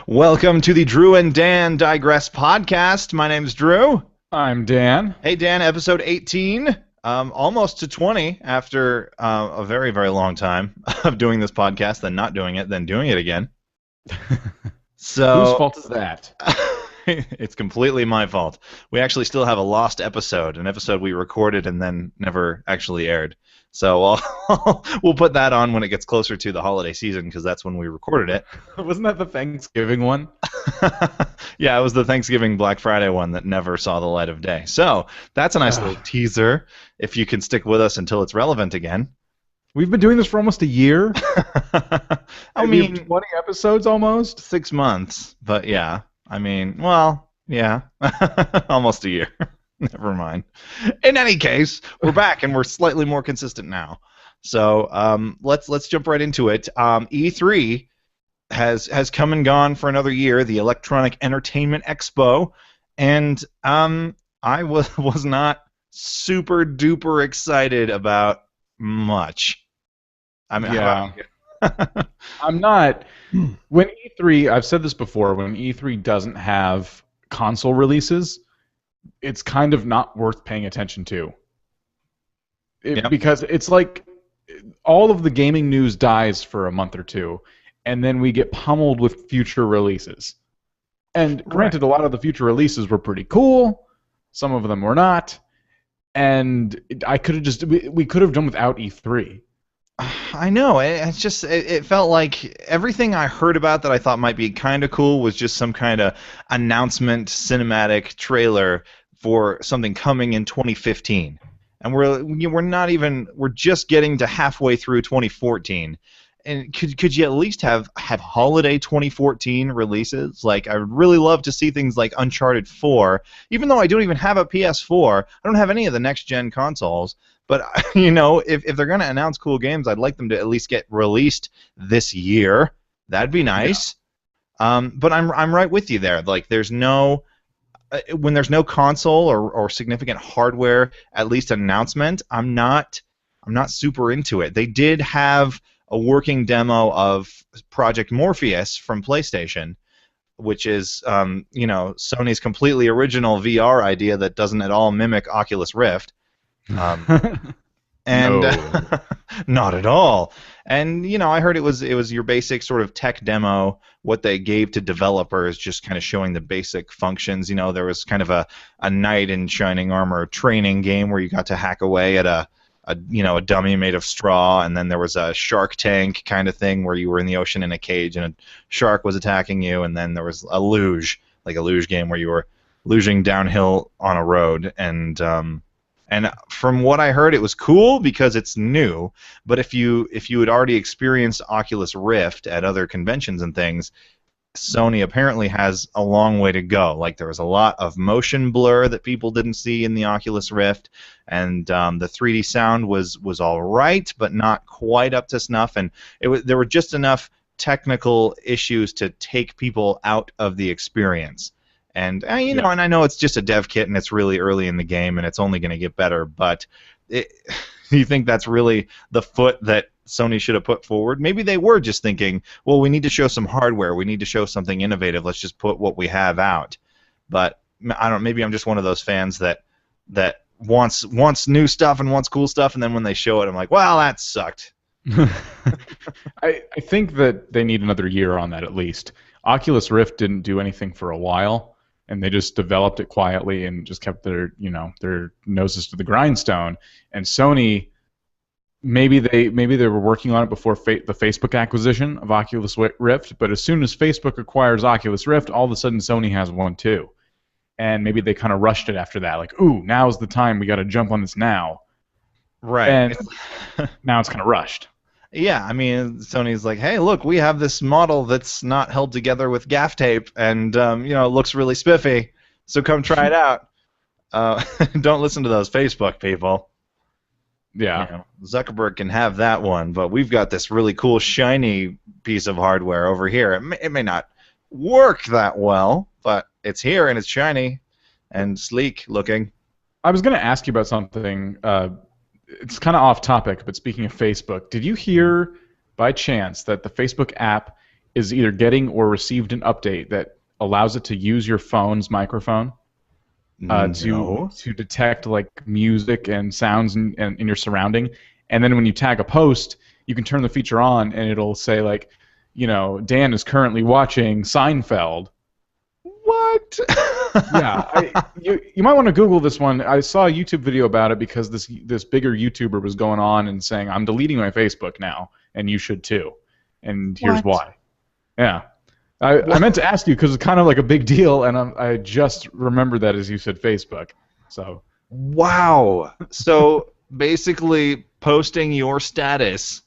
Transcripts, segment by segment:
Welcome to the Drew and Dan Digress podcast. My name's Drew. I'm Dan. Hey, Dan, episode 18. Almost to 20 after a very, very long time of doing this podcast, then not doing it, then doing it again. Whose So fault is that? it's completely my fault. We actually still have a lost episode, an episode we recorded and then never actually aired. So we'll put that on when it gets closer to the holiday season because that's when we recorded it. Wasn't that the Thanksgiving one? Yeah, it was the Thanksgiving Black Friday one that never saw the light of day. So that's a nice little teaser if you can stick with us until it's relevant again. We've been doing this for almost a year. I We have mean, 20 episodes almost. 6 months, but yeah. I mean, well, yeah, almost a year. Never mind. In any case, we're back and we're slightly more consistent now. So let's jump right into it. E3 has come and gone for another year, the Electronic Entertainment Expo, and I was not super duper excited about much. I mean, Yeah. I'm not. When E3, I've said this before, when E3 doesn't have console releases, it's kind of not worth paying attention to. Yep. Because it's like all of the gaming news dies for a month or two, and then we get pummeled with future releases. And granted, a lot of the future releases were pretty cool. Some of them were not. And we could have done without E3. I know. It's just it felt like everything I heard about that I thought might be kind of cool was just some kind of announcement, cinematic trailer for something coming in 2015, and we're just getting to halfway through 2014. And could you at least have holiday 2014 releases? Like, I would really love to see things like Uncharted 4, even though I don't even have a PS4. I don't have any of the next-gen consoles. But, if they're going to announce cool games, I'd like them to at least get released this year. That'd be nice. Yeah. But I'm right with you there. Like, when there's no console or significant hardware, at least announcement, I'm not super into it. They did have a working demo of Project Morpheus from PlayStation, which is Sony's completely original VR idea that doesn't at all mimic Oculus Rift. And No. not at all. And I heard it was your basic sort of tech demo, what they gave to developers, just kind of showing the basic functions. There was kind of a knight in shining armor training game where you got to hack away at a dummy made of straw, and then there was a Shark Tank kind of thing where you were in the ocean in a cage and a shark was attacking you, and then there was a luge game where you were luging downhill on a road, and from what I heard, it was cool because it's new. But if you had already experienced Oculus Rift at other conventions and things, Sony apparently has a long way to go. Like, there was a lot of motion blur that people didn't see in the Oculus Rift, and the 3D sound was all right, but not quite up to snuff. And there were just enough technical issues to take people out of the experience. And and I know it's just a dev kit and it's really early in the game and it's only going to get better, but do you think that's really the foot that Sony should have put forward? Maybe they were just thinking, well, we need to show some hardware, we need to show something innovative, let's just put what we have out. But I don't. Maybe I'm just one of those fans that wants new stuff and wants cool stuff, and then when they show it, I'm like, well, that sucked. I think that they need another year on that at least. Oculus Rift didn't do anything for a while, and they just developed it quietly and just kept their noses to the grindstone. And Sony, maybe they were working on it before the Facebook acquisition of Oculus Rift, but as soon as Facebook acquires Oculus Rift, all of a sudden Sony has one too. And maybe they kind of rushed it after that, like, ooh, now's the time, we got to jump on this now. Right. And now it's kind of rushed. Yeah, I mean, Sony's like, hey, look, we have this model that's not held together with gaff tape, and it looks really spiffy. So come try it out. Don't listen to those Facebook people. Yeah. Zuckerberg can have that one, but we've got this really cool shiny piece of hardware over here. It may not work that well, but it's here and it's shiny and sleek looking. I was going to ask you about something. It's kind of off topic, but speaking of Facebook, did you hear by chance that the Facebook app is either getting or received an update that allows it to use your phone's microphone No. to detect like music and sounds in your surrounding. And then when you tag a post, you can turn the feature on, and it'll say like, Dan is currently watching Seinfeld. What? Yeah, you might want to Google this one. I saw a YouTube video about it because this bigger YouTuber was going on and saying, I'm deleting my Facebook now, and you should too. And here's What? why. Yeah. I meant to ask you because it's kind of like a big deal, and I just remembered that as you said Facebook. So. Wow. So basically posting your status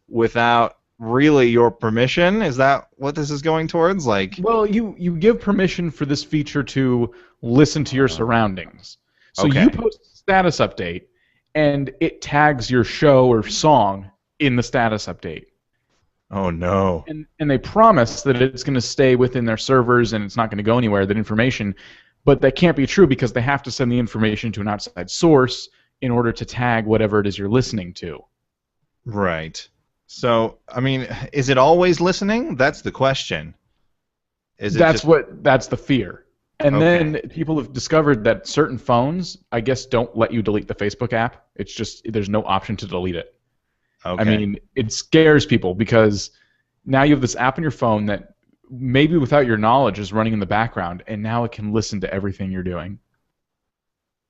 without really your permission, is that what this is going towards? Like, Well, you give permission for this feature to listen to your surroundings. So Okay. you post a status update, and it tags your show or song in the status update. oh no. And they promise that it's going to stay within their servers and it's not going to go anywhere, that information, but that can't be true because they have to send the information to an outside source in order to tag whatever it is you're listening to. Right. So, I mean, is it always listening? That's the question. Is it That's the fear. And Okay. then people have discovered that certain phones, I guess, don't let you delete the Facebook app. It's just there's no option to delete it. Okay. I mean, it scares people because now you have this app on your phone that maybe without your knowledge is running in the background, and now it can listen to everything you're doing.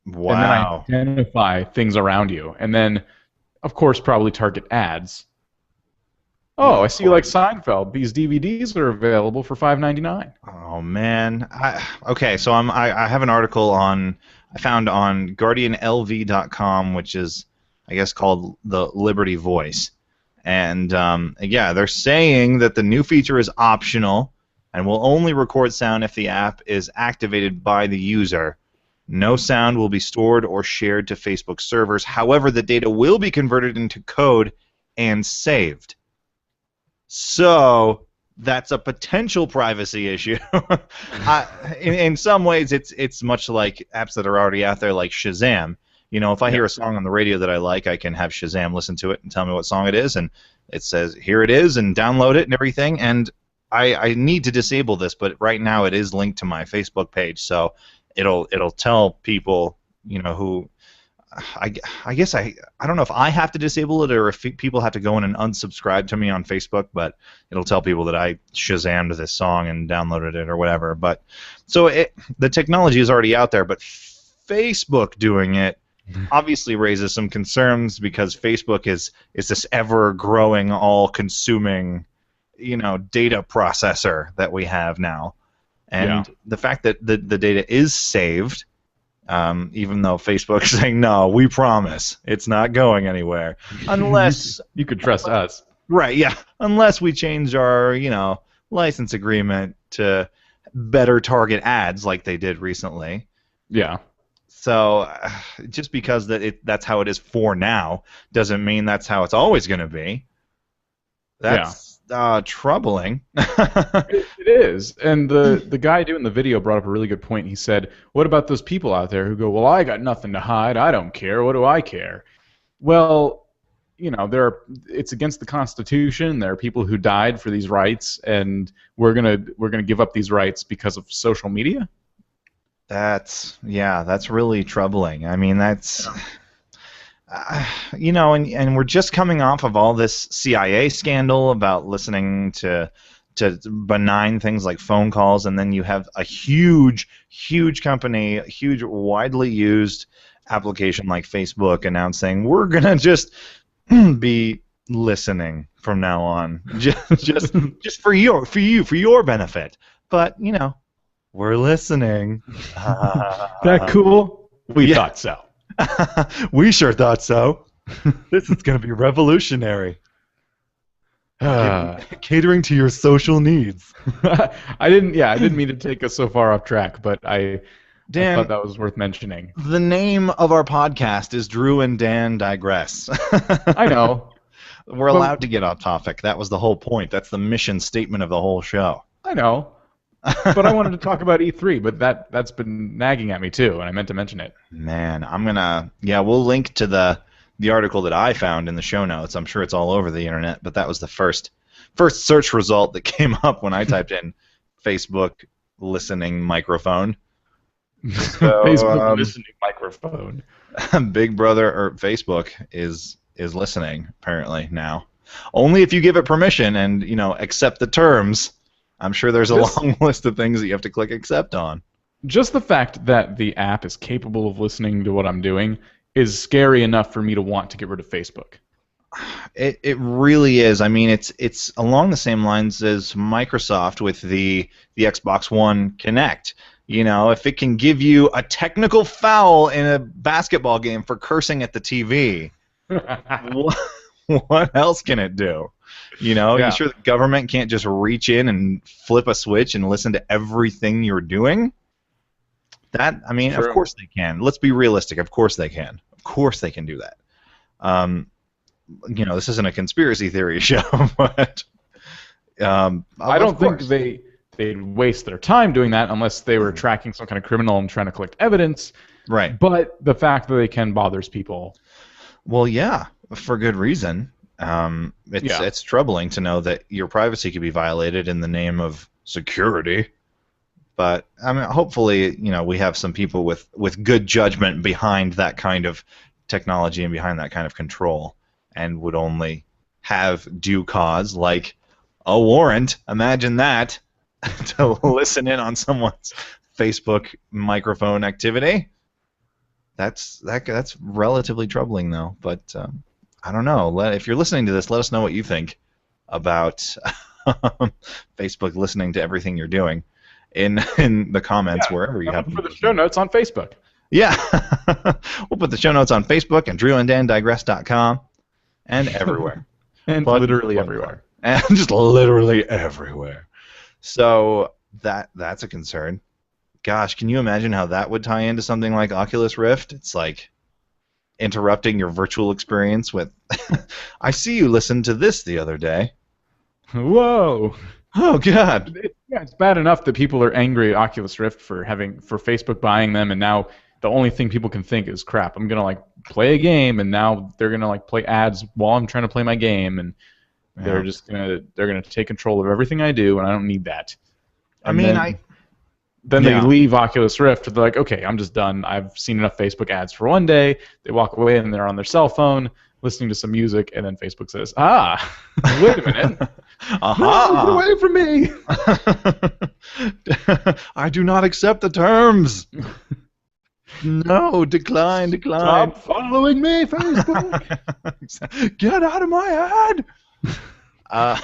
Wow. And then identify things around you. And then, of course, probably target ads. Oh, I see you like Seinfeld. These DVDs are available for $5.99. Oh man. Okay, so I have an article I found on guardianlv.com, which is I guess called the Liberty Voice. And yeah, they're saying that the new feature is optional and will only record sound if the app is activated by the user. No sound will be stored or shared to Facebook servers. However, the data will be converted into code and saved. So that's a potential privacy issue. In some ways, it's much like apps that are already out there, like Shazam. If I hear a song on the radio that I like, I can have Shazam listen to it and tell me what song it is, and it says here it is, and download it and everything. And I need to disable this, but right now it is linked to my Facebook page, so it'll tell people, who. I guess I don't know if I have to disable it or if people have to go in and unsubscribe to me on Facebook, but it'll tell people that I Shazammed this song and downloaded it or whatever. But so the technology is already out there, but Facebook doing it obviously raises some concerns because Facebook is this ever-growing, all-consuming, data processor that we have now, and the fact that the data is saved. Even though Facebook's saying, no, we promise it's not going anywhere. Unless... You could trust us. Right, yeah. Unless we change our, license agreement to better target ads like they did recently. Yeah. So just because that's how it is for now doesn't mean that's how it's always going to be. That's troubling. It is. And the guy doing the video brought up a really good point. He said, what about those people out there who go, well, I got nothing to hide. I don't care. What do I care? Well, it's against the Constitution. There are people who died for these rights, and we're gonna give up these rights because of social media? That's really troubling. I mean, that's... and we're just coming off of all this CIA scandal about listening to benign things like phone calls, and then you have a huge company, a huge, widely used application like Facebook announcing we're gonna just be listening from now on, just for your benefit. But we're listening. That cool? We thought so. We sure thought so. This is going to be revolutionary. Catering to your social needs. I didn't mean to take us so far off track, but I thought that was worth mentioning. The name of our podcast is Drew and Dan Digress. I know. We're allowed to get off topic. That was the whole point. That's the mission statement of the whole show. I know. But I wanted to talk about E3, but that's been nagging at me too, and I meant to mention it. Man, we'll link to the article that I found in the show notes. I'm sure it's all over the internet, but that was the first first search result that came up when I typed in Facebook listening microphone. So Facebook listening microphone. Big Brother or Facebook is listening apparently now. Only if you give it permission and accept the terms. I'm sure there's a long list of things that you have to click accept on. Just the fact that the app is capable of listening to what I'm doing is scary enough for me to want to get rid of Facebook. It really is. I mean, it's along the same lines as Microsoft with the Xbox One Kinect. If it can give you a technical foul in a basketball game for cursing at the TV, what else can it do? You sure the government can't just reach in and flip a switch and listen to everything you're doing? Of course they can. Let's be realistic. Of course they can. Of course they can do that. This isn't a conspiracy theory show, but I don't think they'd waste their time doing that unless they were tracking some kind of criminal and trying to collect evidence. Right. But the fact that they can bothers people. Well, yeah, for good reason. It's troubling to know that your privacy could be violated in the name of security. But hopefully, we have some people with good judgment behind that kind of technology and behind that kind of control, and would only have due cause, like a warrant. Imagine that. To listen in on someone's Facebook microphone activity. That's relatively troubling, though. But I don't know. If you're listening to this, let us know what you think about Facebook listening to everything you're doing in the comments, wherever you happen. For the show notes on Facebook. Yeah, we'll put the show notes on Facebook and DrewandDanDigress.com and everywhere. And literally everywhere. And just literally everywhere. So that's a concern. Gosh, can you imagine how that would tie into something like Oculus Rift? It's like interrupting your virtual experience with, I see you listened to this the other day. Whoa. Oh, God. It's bad enough that people are angry at Oculus Rift for Facebook buying them, and now the only thing people can think is, crap, I'm going to play a game, and now they're going to play ads while I'm trying to play my game, and they're gonna take control of everything I do, and I don't need that. Then they leave Oculus Rift. They're like, okay, I'm just done. I've seen enough Facebook ads for one day. They walk away and they're on their cell phone listening to some music, and then Facebook says, wait a minute. No, get away from me. I do not accept the terms. No, decline. Stop following me, Facebook. Get out of my ad. I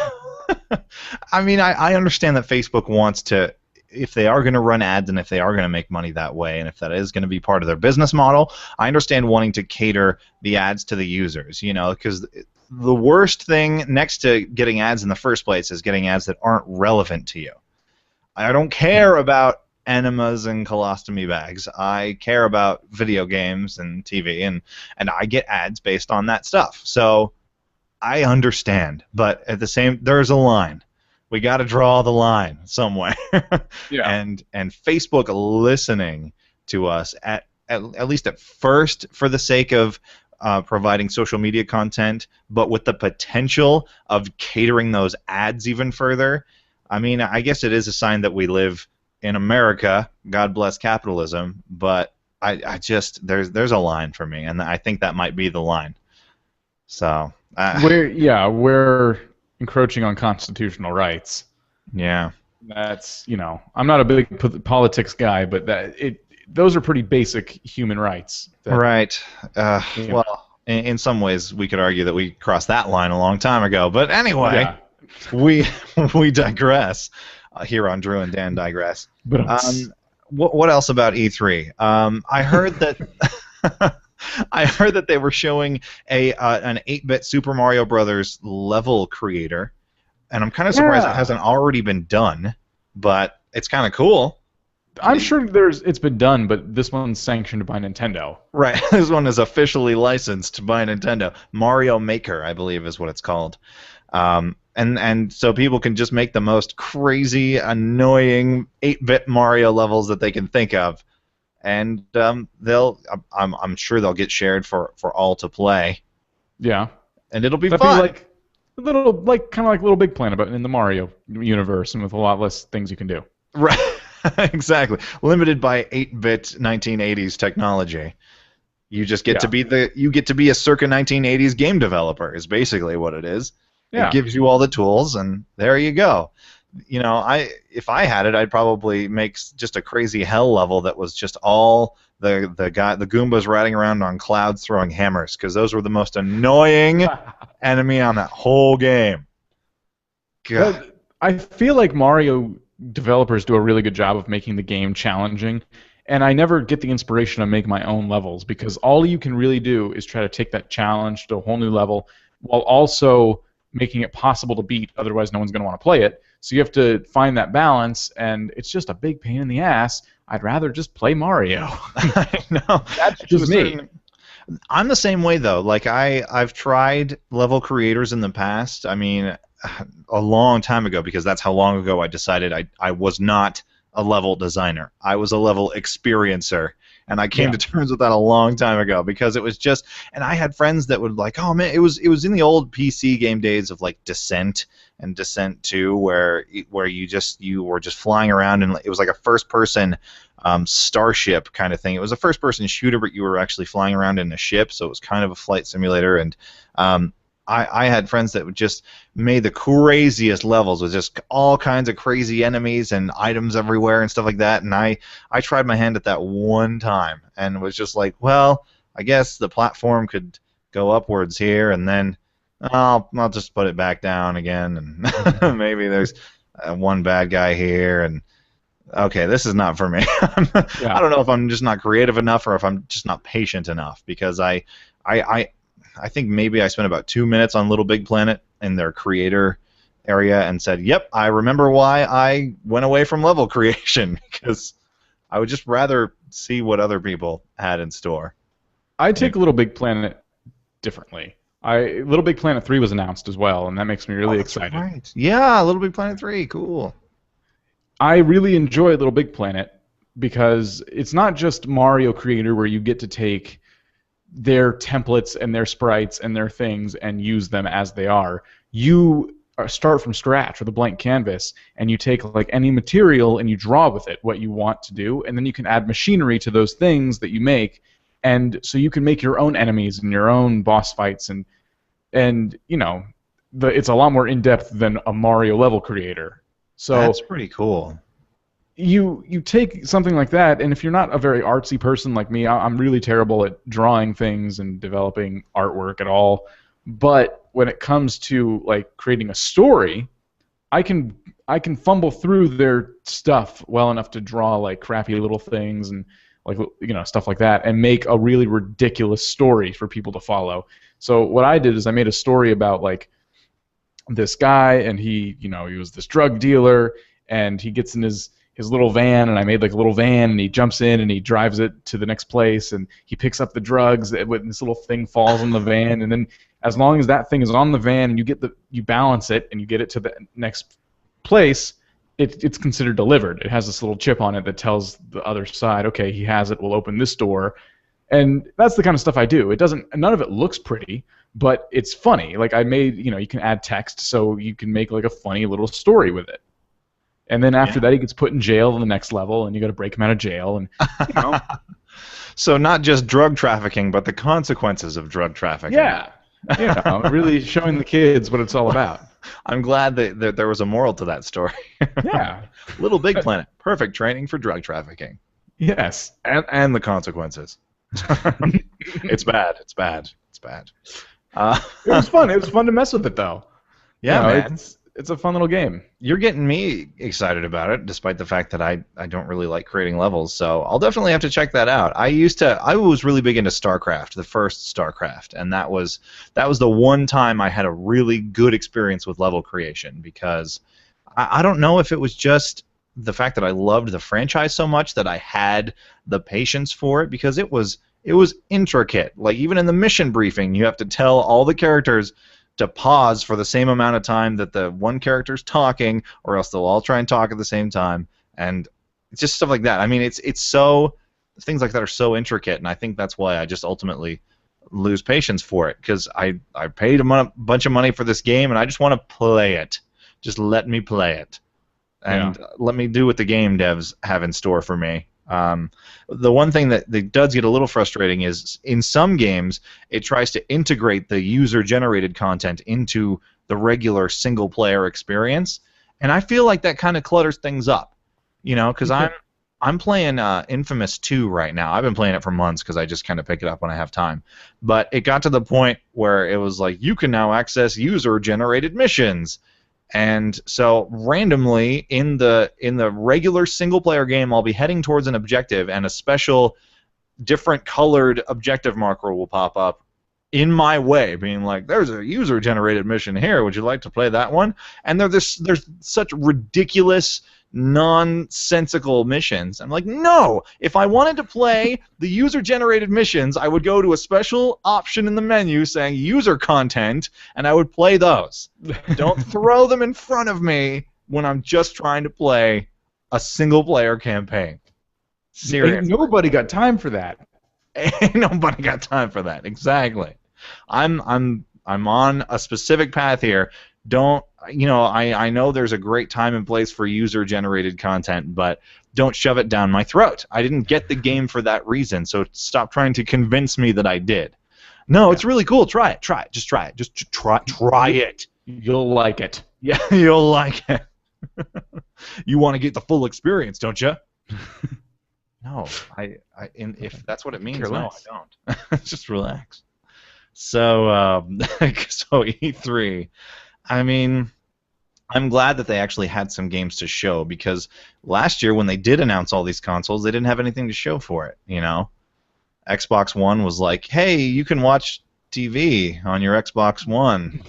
understand that Facebook wants to, if they are going to run ads and if they are going to make money that way, and if that is going to be part of their business model, I understand wanting to cater the ads to the users, because the worst thing next to getting ads in the first place is getting ads that aren't relevant to you. I don't care about enemas and colostomy bags. I care about video games and TV, and I get ads based on that stuff. So I understand, but at the same, there's a line. We got to draw the line somewhere. Yeah. And Facebook listening to us at least at first for the sake of providing social media content, but with the potential of catering those ads even further. I guess it is a sign that we live in America. God bless capitalism. But I just there's a line for me, and I think that might be the line. So. We're encroaching on constitutional rights. Yeah. That's, I'm not a big politics guy, but those are pretty basic human rights. Right. Well, in some ways, we could argue that we crossed that line a long time ago. But anyway, we digress here on Drew and Dan Digress. But what else about E3? I heard that. I heard that they were showing an 8-bit Super Mario Brothers level creator, and I'm kind of surprised it hasn't already been done, but it's kind of cool. I'm sure it's been done, but this one's sanctioned by Nintendo. Right, this one is officially licensed by Nintendo. Mario Maker, I believe, is what it's called. And so people can just make the most crazy, annoying 8-bit Mario levels that they can think of. And I'm sure they'll get shared for all to play. Yeah. And it'll be fun. A little like kind of like Little Big Planet, but in the Mario universe and with a lot less things you can do. Right. Exactly. Limited by 8-bit 1980s technology. You just get to Yeah, be a circa 1980s game developer is basically what it is. It yeah. gives you all the tools and there you go. If I had it, I'd probably make just a crazy hell level that was just all the Goombas riding around on clouds throwing hammers because those were the most annoying enemy on that whole game. God. I feel like Mario developers do a really good job of making the game challenging, and I never get the inspiration to make my own levels because all you can really do is try to take that challenge to a whole new level while also making it possible to beat, otherwise no one's going to want to play it. So you have to find that balance, and it's just a big pain in the ass. I'd rather just play Mario. I know. That's just me. I'm the same way though. Like I've tried level creators in the past. I mean, a long time ago because that's how long ago I decided I was not a level designer. I was a level experiencer. And I came Yeah. to terms with that a long time ago because it was just, and I had friends that would like, oh man, it was in the old PC game days of like Descent and Descent 2 where you were just flying around and it was like a first person starship kind of thing. It was a first person shooter, but you were actually flying around in a ship, so it was kind of a flight simulator. And I had friends that would just made the craziest levels with just all kinds of crazy enemies and items everywhere and stuff like that. And I tried my hand at that one time and was just like, well, I guess the platform could go upwards here, and then I'll just put it back down again, and maybe there's one bad guy here, and okay, this is not for me. I Yeah. don't know if I'm just not creative enough or if I'm just not patient enough because I I think maybe I spent about 2 minutes on Little Big Planet in their creator area and said, "Yep, I remember why I went away from level creation because I would just rather see what other people had in store." I Yeah. take Little Big Planet differently. Little Big Planet 3 was announced as well, and that makes me Oh, really that's excited. right. Yeah, Little Big Planet 3, cool. I really enjoy Little Big Planet because it's not just Mario Creator where you get to take their templates and their sprites and their things and use them as they are. You start from scratch with a blank canvas and you take like any material and you draw with it what you want to do, and then you can add machinery to those things that you make, and so you can make your own enemies and your own boss fights, and you know it's a lot more in depth than a Mario level creator. So That's pretty cool. you take something like that, and if you're not a very artsy person like me, I'm really terrible at drawing things and developing artwork at all. But when it comes to like creating a story, I can I can fumble through their stuff well enough to draw like crappy little things and like stuff like that and make a really ridiculous story for people to follow. So what I did is I made a story about like this guy, and he was this drug dealer, and he gets in his little van, and I made like a little van, and he jumps in and he drives it to the next place, and he picks up the drugs, and this little thing falls on the van, and then as long as that thing is on the van and you balance it and you get it to the next place, it's considered delivered. It has this little chip on it that tells the other side, okay, he has it, we'll open this door. And that's the kind of stuff I do. None of it looks pretty, but it's funny. Like I made, you can add text, so you can make like a funny little story with it. And then after Yeah. that, he gets put in jail on the next level, and you got to break him out of jail. And you know, So not just drug trafficking, but the consequences of drug trafficking. yeah, really showing the kids what it's all about. I'm glad that there was a moral to that story. Yeah. Little Big Planet, perfect training for drug trafficking, Yes. and the consequences. It's bad. It's bad. It's bad. It was fun. It was fun to mess with it, though. Yeah, man. It's a fun little game. You're getting me excited about it, despite the fact that I don't really like creating levels. So I'll definitely have to check that out. I was really big into StarCraft, the first StarCraft, and that was the one time I had a really good experience with level creation because I don't know if it was just the fact that I loved the franchise so much that I had the patience for it because it was intricate. Like even in the mission briefing, you have to tell all the characters to pause for the same amount of time that the one character's talking, or else they'll all try and talk at the same time, and it's just stuff like that. I mean, it's so things like that are so intricate, and I think that's why I just ultimately lose patience for it because I paid bunch of money for this game and I just want to play it. Just let me play it, and let me do what the game devs have in store for me. The one thing that does get a little frustrating is in some games it tries to integrate the user-generated content into the regular single-player experience, and I feel like that kind of clutters things up, because I'm playing Infamous 2 right now. I've been playing it for months because I just kind of pick it up when I have time. But it got to the point where it was like, you can now access user-generated missions. And so randomly in the regular single-player game, I'll be heading towards an objective, and a special different colored objective marker will pop up in my way, being like, there's a user-generated mission here. Would you like to play that one? And there's such ridiculous, nonsensical missions. I'm like, no! If I wanted to play the user-generated missions, I would go to a special option in the menu saying user content, and I would play those. Don't throw them in front of me when I'm just trying to play a single-player campaign. Seriously. Ain't nobody got time for that. Ain't nobody got time for that. Exactly. I'm on a specific path here. I know there's a great time and place for user-generated content, but don't shove it down my throat. I didn't get the game for that reason, so stop trying to convince me that I did. No, it's really cool. Try it. Just try it. Just try it. You'll like it. Yeah, you'll like it. You want to get the full experience, don't you? No, if that's what it means, no, I don't. Just relax. So E3, I mean, I'm glad that they actually had some games to show, because last year when they did announce all these consoles, they didn't have anything to show for it, Xbox One was like, hey, you can watch TV on your Xbox One.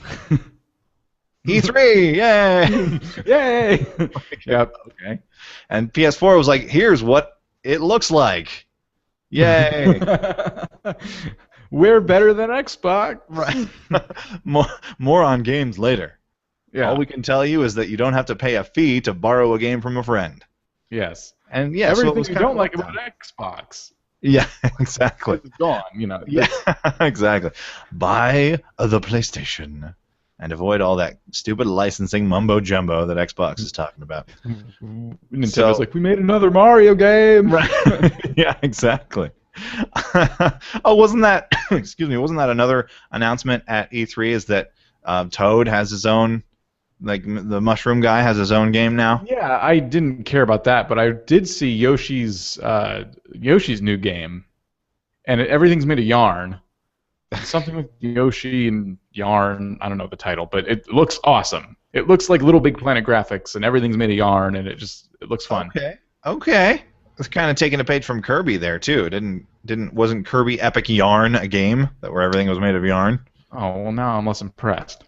E3, yay! Yay! Yep. Okay. And PS4 was like, here's what it looks like. Yay! We're better than Xbox. Right. More on games later. Yeah. All we can tell you is that you don't have to pay a fee to borrow a game from a friend. Yes. And yeah, everything so you don't like about Xbox. Yeah, exactly. It's gone, Yeah, exactly. Buy the PlayStation and avoid all that stupid licensing mumbo jumbo that Xbox is talking about. Nintendo's like, we made another Mario game. Right. Yeah, exactly. Oh, wasn't that wasn't that another announcement at E3, is that Toad has his own, like the mushroom guy has his own game now? Yeah, I didn't care about that, but I did see Yoshi's new game, and everything's made of yarn. Something with Yoshi and yarn. I don't know the title, but it looks awesome. It looks like Little Big Planet graphics, and everything's made of yarn, and it looks fun. Okay. It's kind of taking a page from Kirby there too. Wasn't Kirby Epic Yarn a game where everything was made of yarn? Oh, well, now I'm less impressed.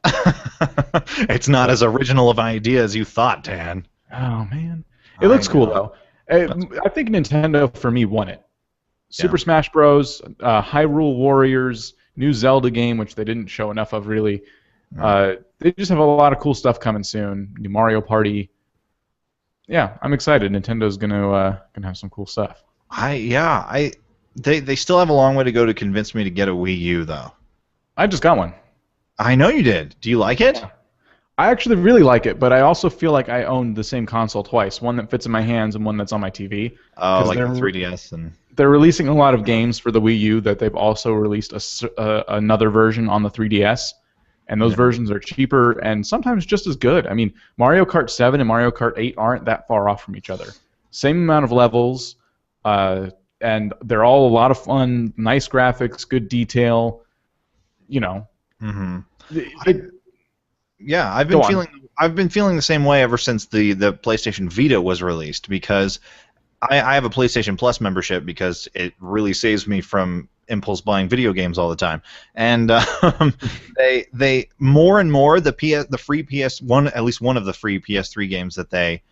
It's not as original of an idea as you thought, Dan. Oh, man. It looks cool, though. I think Nintendo, for me, won it. Super Smash Bros., Hyrule Warriors, new Zelda game, which they didn't show enough of, really. They just have a lot of cool stuff coming soon. New Mario Party. Yeah, I'm excited. Nintendo's gonna have some cool stuff. They still have a long way to go to convince me to get a Wii U, though. I just got one. I know you did. Do you like it? Yeah. I actually really like it, but I also feel like I own the same console twice. One that fits in my hands and one that's on my TV. Oh, like the 3DS. And they're releasing a lot of games for the Wii U that they've also released another version on the 3DS. And those versions are cheaper and sometimes just as good. I mean, Mario Kart 7 and Mario Kart 8 aren't that far off from each other. Same amount of levels, and they're all a lot of fun, nice graphics, good detail. Mm-hmm. I've been feeling the same way ever since the PlayStation Vita was released, because I have a PlayStation Plus membership because it really saves me from impulse buying video games all the time, and they more and more the free PS1, at least one of the free PS3 games that they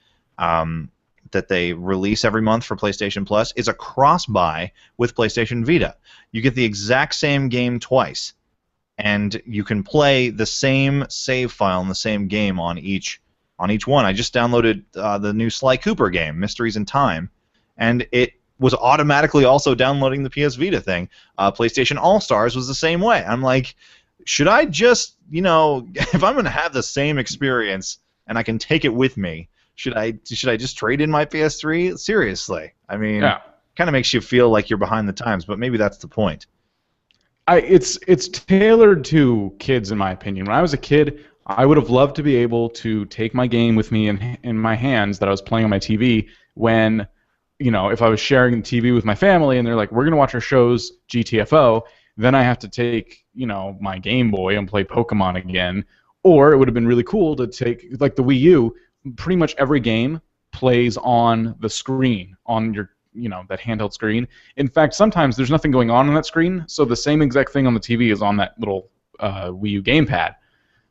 release every month for PlayStation Plus is a cross-buy with PlayStation Vita. You get the exact same game twice, and you can play the same save file and the same game on each one. I just downloaded the new Sly Cooper game, Mysteries in Time, and it was automatically also downloading the PS Vita thing. PlayStation All Stars was the same way. I'm like, should I just, if I'm going to have the same experience and I can take it with me, should I just trade in my PS3? Seriously. I mean, Yeah. kind of makes you feel like you're behind the times, but maybe that's the point. It's tailored to kids, in my opinion. When I was a kid, I would have loved to be able to take my game with me in my hands that I was playing on my TV when, if I was sharing the TV with my family and they're like, we're going to watch our shows, GTFO, then I have to take, my Game Boy and play Pokemon again. Or it would have been really cool to take, like the Wii U, pretty much every game plays on the screen, on your that handheld screen. In fact, sometimes there's nothing going on that screen, so the same exact thing on the TV is on that little Wii U gamepad.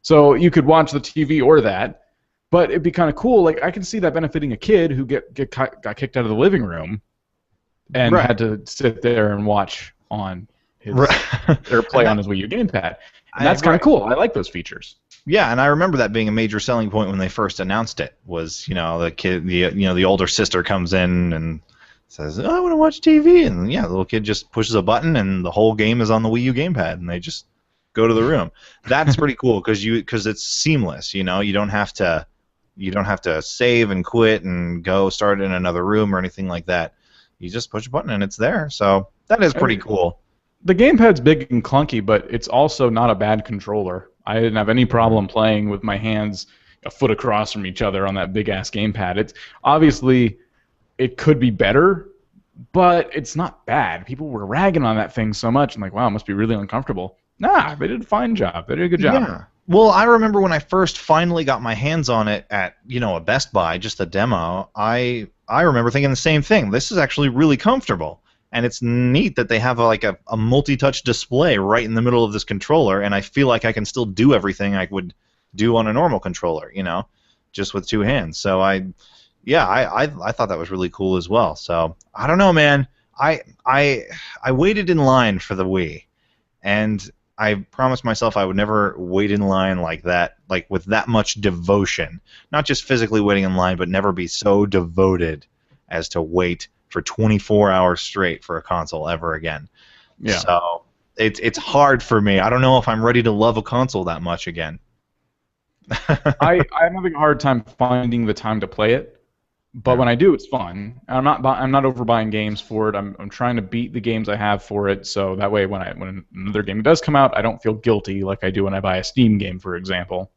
So you could watch the TV or that, but it'd be kind of cool. Like I can see that benefiting a kid who got kicked out of the living room and Right. had to sit there and watch on his or play on his Wii U gamepad. And that's kind of cool. I like those features. Yeah, and I remember that being a major selling point when they first announced it. Was the kid, the older sister comes in and says, "Oh, I want to watch TV," and yeah, the little kid just pushes a button and the whole game is on the Wii U gamepad, and they just go to the room. That's pretty cool because it's seamless. You don't have to save and quit and go start in another room or anything like that. You just push a button and it's there. So that is pretty cool. The gamepad's big and clunky, but it's also not a bad controller. I didn't have any problem playing with my hands a foot across from each other on that big-ass gamepad. It's obviously it could be better, but it's not bad. People were ragging on that thing so much. I'm like, wow, it must be really uncomfortable. Nah, they did a fine job. They did a good job. Yeah. Well, I remember when I first finally got my hands on it at a Best Buy, just a demo. I remember thinking the same thing. This is actually really comfortable. And it's neat that they have a multi-touch display right in the middle of this controller, and I feel like I can still do everything I would do on a normal controller, just with two hands. So I thought that was really cool as well. So I don't know, man. I waited in line for the Wii, and I promised myself I would never wait in line like that, like with that much devotion. Not just physically waiting in line, but never be so devoted as to wait for 24 hours straight for a console ever again. Yeah. So it's hard for me. I don't know if I'm ready to love a console that much again. I'm having a hard time finding the time to play it, but when I do, it's fun. I'm not overbuying games for it. I'm trying to beat the games I have for it, so that way when another game does come out, I don't feel guilty like I do when I buy a Steam game, for example.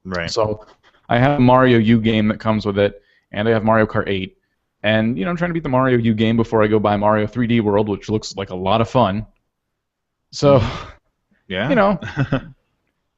Right. So I have a Mario U game that comes with it, and I have Mario Kart 8. And I'm trying to beat the Mario U game before I go buy Mario 3D World, which looks like a lot of fun. So, yeah,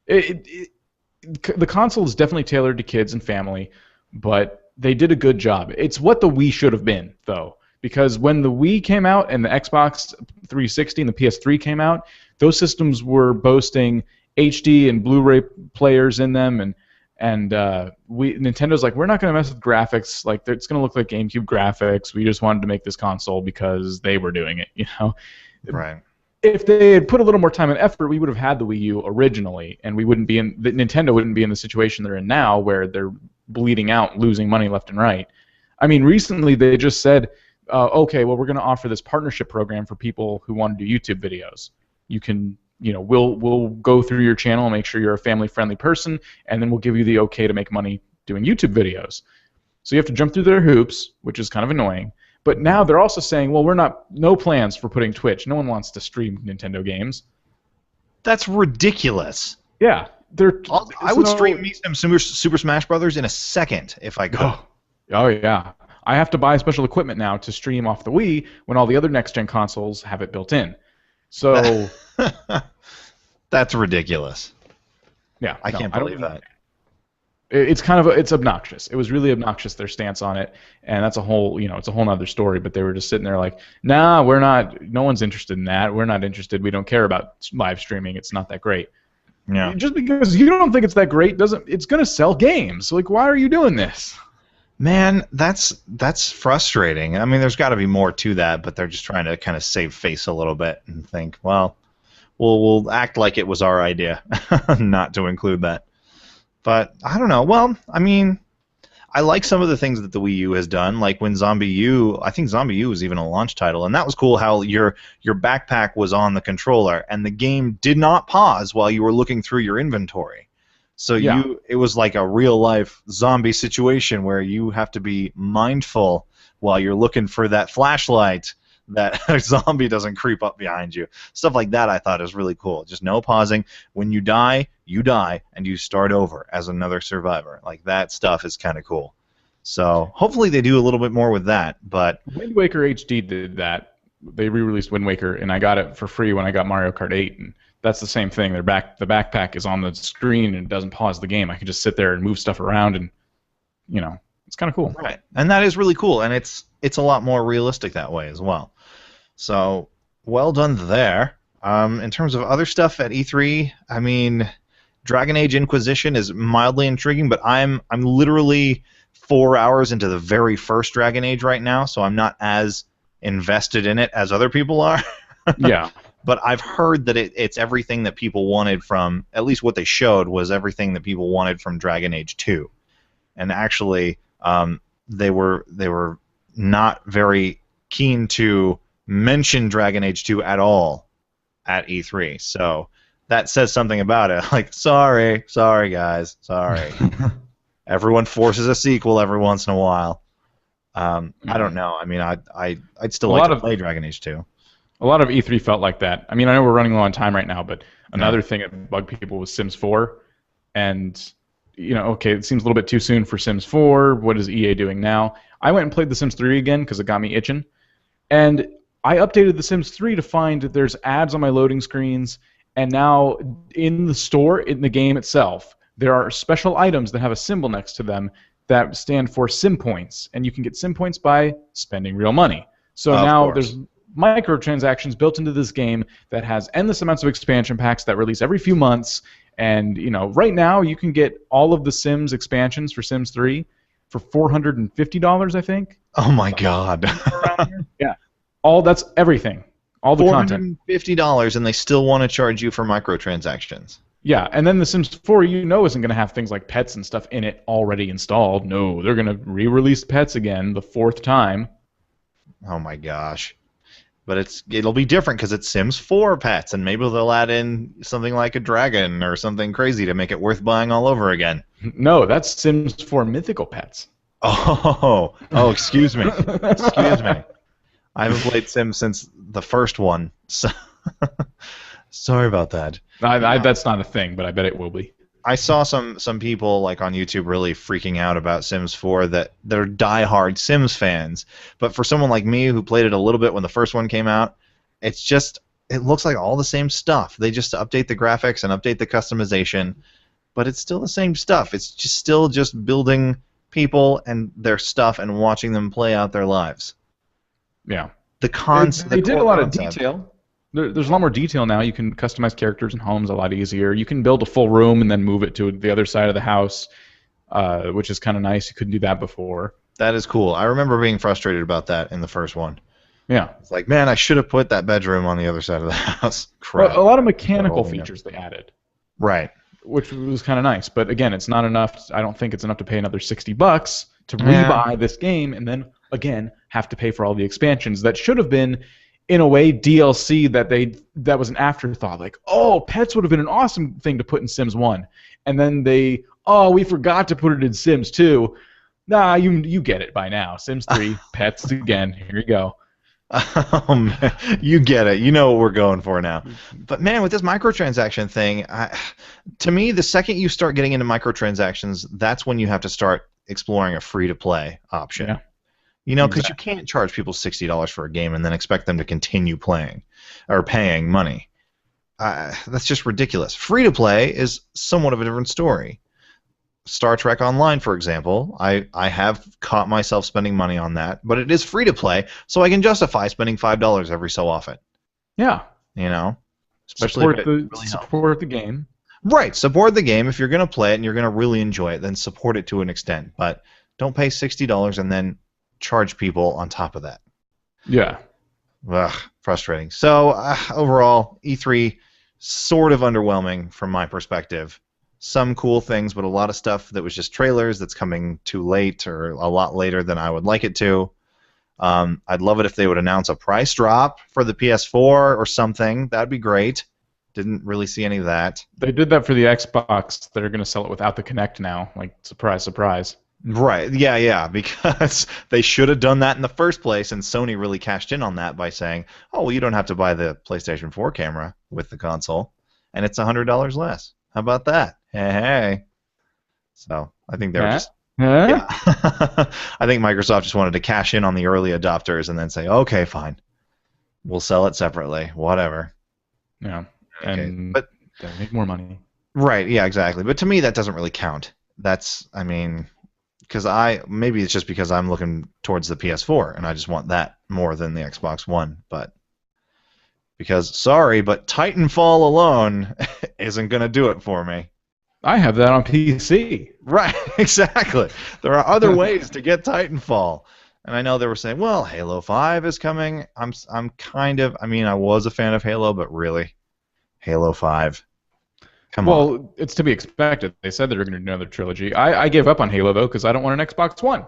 the console is definitely tailored to kids and family, but they did a good job. It's what the Wii should have been, though, because when the Wii came out and the Xbox 360 and the PS3 came out, those systems were boasting HD and Blu-ray players in them, and Nintendo's like, we're not going to mess with graphics. Like, it's going to look like GameCube graphics. We just wanted to make this console because they were doing it, Right. If they had put a little more time and effort, we would have had the Wii U originally, and Nintendo wouldn't be in the situation they're in now, where they're bleeding out, losing money left and right. I mean, recently they just said, okay, well, we're going to offer this partnership program for people who want to do YouTube videos. You can. We'll go through your channel and make sure you're a family-friendly person, and then we'll give you the okay to make money doing YouTube videos. So you have to jump through their hoops, which is kind of annoying. But now they're also saying, well, no plans for putting Twitch. No one wants to stream Nintendo games. That's ridiculous. Yeah, I would stream me some Super Smash Brothers in a second if I could. Oh yeah. I have to buy special equipment now to stream off the Wii when all the other next-gen consoles have it built in. So that's ridiculous. Yeah, I can't believe that. It's it's obnoxious. It was really obnoxious, their stance on it, and that's a whole nother story. But they were just sitting there like, nah, we're not. No one's interested in that. We're not interested. We don't care about live streaming. It's not that great. Yeah. Just because you don't think it's that great it's going to sell games. So, like, why are you doing this? Man, that's frustrating. I mean, there's got to be more to that, but they're just trying to kind of save face a little bit and think, well, we'll act like it was our idea not to include that. But I don't know. Well, I mean, I like some of the things that the Wii U has done, like when Zombie U. I think Zombie U was even a launch title, and that was cool. How your backpack was on the controller, and the game did not pause while you were looking through your inventory. So Yeah. it was like a real life zombie situation where you have to be mindful while you're looking for that flashlight that a zombie doesn't creep up behind you. Stuff like that I thought is really cool. Just no pausing. When you die, and you start over as another survivor. Like that stuff is kind of cool. So hopefully they do a little bit more with that. But Wind Waker HD did that. They re-released Wind Waker, and I got it for free when I got Mario Kart 8. And that's the same thing. The backpack is on the screen and it doesn't pause the game. I can just sit there and move stuff around, and it's kind of cool. Right, and that is really cool, and it's a lot more realistic that way as well. So well done there. In terms of other stuff at E3, I mean, Dragon Age Inquisition is mildly intriguing, but I'm literally 4 hours into the very first Dragon Age right now, so I'm not as invested in it as other people are. Yeah. But I've heard that it's everything that people wanted from, at least what they showed was everything that people wanted from Dragon Age 2. And actually, they were not very keen to mention Dragon Age 2 at all at E3. So that says something about it. Like, sorry guys, sorry. Everyone forces a sequel every once in a while. I don't know. I mean, I'd still like to play Dragon Age 2. A lot of E3 felt like that. I mean, I know we're running low on time right now, but another thing that bugged people was Sims 4. And, okay, it seems a little bit too soon for Sims 4. What is EA doing now? I went and played The Sims 3 again because it got me itching. And I updated The Sims 3 to find that there's ads on my loading screens. And now in the store, in the game itself, there are special items that have a symbol next to them that stand for Sim Points. And you can get Sim Points by spending real money. So now there's microtransactions built into this game that has endless amounts of expansion packs that release every few months. And, right now you can get all of the Sims expansions for Sims 3 for $450, I think. Oh, my God. Yeah. That's everything. All the content. $450, and they still want to charge you for microtransactions. Yeah, and then The Sims 4, isn't going to have things like pets and stuff in it already installed. No, they're going to re-release pets again the 4th time. Oh my gosh. But it'll be different because it's Sims 4 pets, and maybe they'll add in something like a dragon or something crazy to make it worth buying all over again. No, that's Sims 4 mythical pets. Oh, excuse me. Excuse me. I haven't played Sims since the first one, so sorry about that. That's not a thing, but I bet it will be. I saw some people like on YouTube really freaking out about Sims 4 that they're diehard Sims fans. But for someone like me who played it a little bit when the first one came out, it looks like all the same stuff. They just update the graphics and update the customization, but it's still the same stuff. It's still just building people and their stuff and watching them play out their lives. Yeah. They did a lot of detail. There's a lot more detail now. You can customize characters and homes a lot easier. You can build a full room and then move it to the other side of the house, which is kind of nice. You couldn't do that before. That is cool. I remember being frustrated about that in the first one. Yeah. It's like, man, I should have put that bedroom on the other side of the house. Crap. Well, a lot of mechanical features they added. Right. Which was kind of nice. But again, it's not enough. I don't think it's enough to pay another $60 to rebuy this game and then, again, have to pay for all the expansions that should have been, in a way, DLC that was an afterthought. Like, pets would have been an awesome thing to put in Sims 1. And then we forgot to put it in Sims 2. Nah, you get it by now. Sims 3, pets again. Here you go. Oh, man. You get it. You know what we're going for now. But, man, with this microtransaction thing, to me, the second you start getting into microtransactions, that's when you have to start exploring a free-to-play option. Yeah. Because you can't charge people $60 for a game and then expect them to continue playing or paying money. That's just ridiculous. Free-to-play is somewhat of a different story. Star Trek Online, for example, I have caught myself spending money on that, but it is free-to-play, so I can justify spending $5 every so often. Yeah. Especially support the game. Right, support the game. If you're going to play it and you're going to really enjoy it, then support it to an extent. But don't pay $60 and then charge people on top of that. Yeah. Ugh, frustrating. So overall, E3 sort of underwhelming from my perspective. some cool things, but a lot of stuff that was just trailers that's coming too late or a lot later than I would like it to. I'd love it if they would announce a price drop for the PS4 or something. That'd be great. Didn't really see any of that. They did that for the Xbox. They're going to sell it without the Kinect now. Like, surprise, surprise. Right. Yeah, because they should have done that in the first place, and Sony really cashed in on that by saying, "Oh, well, you don't have to buy the PlayStation 4 camera with the console, and it's $100 less. How about that? Hey." So I think they were Huh? just Huh? yeah. I think Microsoft just wanted to cash in on the early adopters and then say, "Okay, fine, we'll sell it separately, whatever." Yeah. Okay, And but they make more money. right, yeah, exactly. But to me, that doesn't really count. I mean, because maybe it's just because I'm looking towards the PS4 and I just want that more than the Xbox One. But because sorry, but Titanfall alone isn't gonna do it for me. I have that on PC. Right, exactly. There are other ways to get Titanfall. And I know they were saying, well, Halo 5 is coming. I'm kind of, I mean, I was a fan of Halo, but really, Halo 5. Come on. Well, it's to be expected. They said they were going to do another trilogy. I gave up on Halo, though, because I don't want an Xbox One.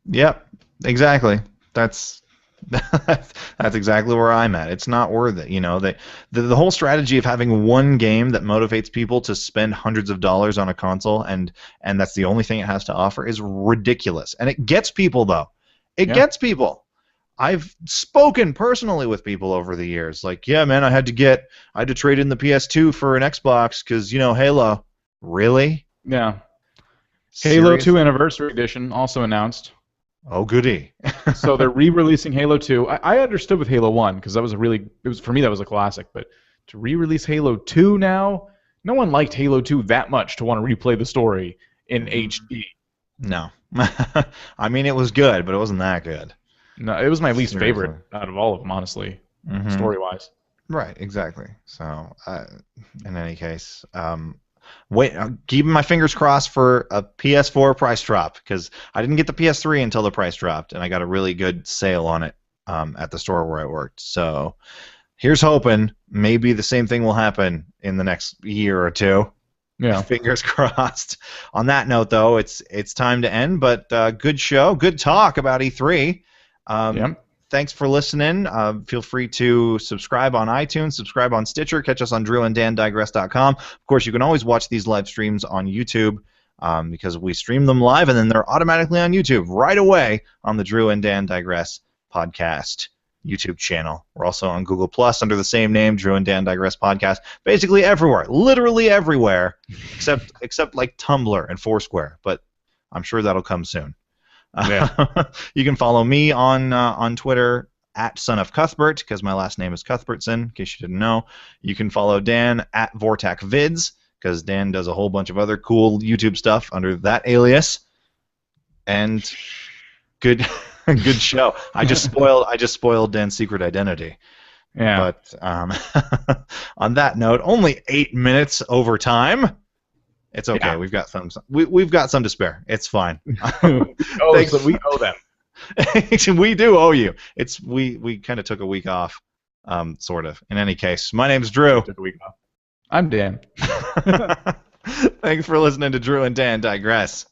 Yep, exactly. That's that's exactly where I'm at. It's not worth it. You know, the whole strategy of having one game that motivates people to spend hundreds of dollars on a console and that's the only thing it has to offer is ridiculous. And it gets people though. It Yeah. gets people. I've spoken personally with people over the years. Like, yeah, man, I had to trade in the PS2 for an Xbox because, you know, Halo. Really? Yeah. Halo Serious? 2 Anniversary Edition also announced. Oh, goody. So they're re-releasing Halo 2. I understood with Halo 1 because for me that was a classic, but to re-release Halo 2 now, no one liked Halo 2 that much to want to replay the story in HD. No. I mean, it was good, but it wasn't that good. No, it was my least Seriously. favorite out of all of them, honestly, Mhm. story-wise. Right, exactly. So, in any case, wait, keeping my fingers crossed for a PS4 price drop because I didn't get the PS3 until the price dropped, and I got a really good sale on it at the store where I worked. So, here's hoping maybe the same thing will happen in the next year or two. Yeah. Fingers crossed. On that note, though, it's time to end. But good show, good talk about E3. Yep. Thanks for listening. Feel free to subscribe on iTunes, subscribe on Stitcher, catch us on DrewandDanDigress.com. Of course, you can always watch these live streams on YouTube because we stream them live, and then they're automatically on YouTube right away on the Drew and Dan Digress podcast YouTube channel. We're also on Google Plus under the same name, Drew and Dan Digress Podcast. Basically everywhere, literally everywhere, except like Tumblr and Foursquare. But I'm sure that'll come soon. Yeah. You can follow me on Twitter at Son of Cuthbert because my last name is Cuthbertson. In case you didn't know, you can follow Dan at VortacVids because Dan does a whole bunch of other cool YouTube stuff under that alias. And good, good show. I just spoiled Dan's secret identity. Yeah. But on that note, only 8 minutes over time. It's okay. Yeah. We've got some to spare. It's fine. Oh, so we owe them. We do owe you. We kind of took a week off, sort of. In any case, my name's Drew. Took a week off. I'm Dan. Thanks for listening to Drew and Dan Digress.